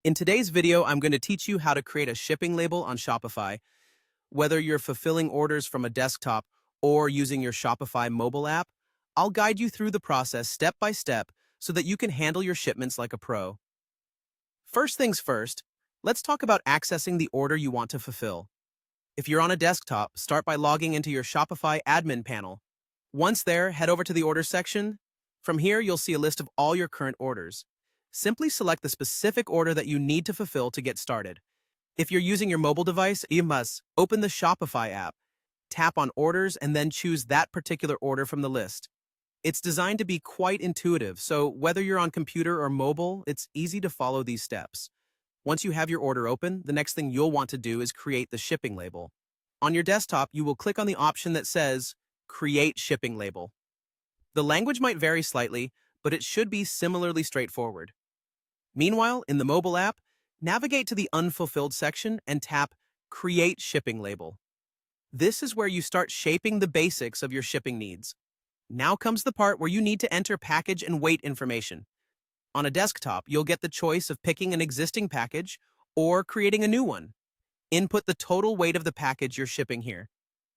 In today's video, I'm going to teach you how to create a shipping label on Shopify. Whether you're fulfilling orders from a desktop or using your Shopify mobile app, I'll guide you through the process step by step so that you can handle your shipments like a pro. First things first, let's talk about accessing the order you want to fulfill. If you're on a desktop, start by logging into your Shopify admin panel. Once there, head over to the orders section. From here, you'll see a list of all your current orders. Simply select the specific order that you need to fulfill to get started. If you're using your mobile device, you must open the Shopify app, tap on Orders, and then choose that particular order from the list. It's designed to be quite intuitive, so whether you're on computer or mobile, it's easy to follow these steps. Once you have your order open, the next thing you'll want to do is create the shipping label. On your desktop, you will click on the option that says Create Shipping Label. The language might vary slightly, but it should be similarly straightforward. Meanwhile, in the mobile app, navigate to the Unfulfilled section and tap Create Shipping Label. This is where you start shaping the basics of your shipping needs. Now comes the part where you need to enter package and weight information. On a desktop, you'll get the choice of picking an existing package or creating a new one. Input the total weight of the package you're shipping here.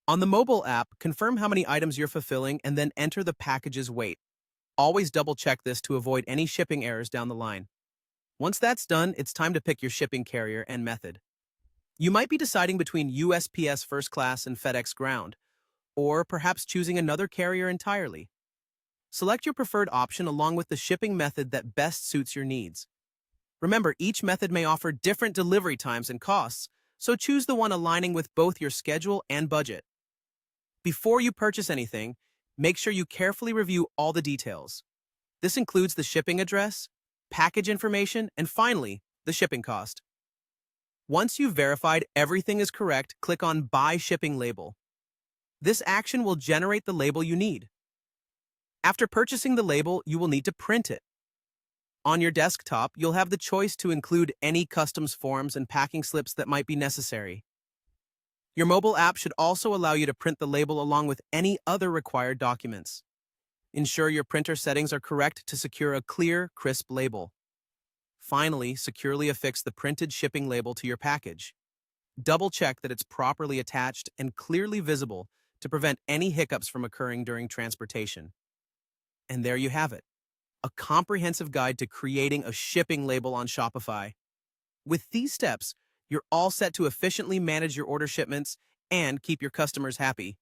On the mobile app, confirm how many items you're fulfilling and then enter the package's weight. Always double-check this to avoid any shipping errors down the line. Once that's done, it's time to pick your shipping carrier and method. You might be deciding between USPS First Class and FedEx Ground, or perhaps choosing another carrier entirely. Select your preferred option along with the shipping method that best suits your needs. Remember, each method may offer different delivery times and costs, so choose the one aligning with both your schedule and budget. Before you purchase anything, make sure you carefully review all the details. This includes the shipping address, package information, and finally, the shipping cost. Once you've verified everything is correct, click on Buy Shipping Label. This action will generate the label you need. After purchasing the label, you will need to print it. On your desktop, you'll have the choice to include any customs forms and packing slips that might be necessary. Your mobile app should also allow you to print the label along with any other required documents. Ensure your printer settings are correct to secure a clear, crisp label. Finally, securely affix the printed shipping label to your package. Double-check that it's properly attached and clearly visible to prevent any hiccups from occurring during transportation. And there you have it, a comprehensive guide to creating a shipping label on Shopify. With these steps, you're all set to efficiently manage your order shipments and keep your customers happy.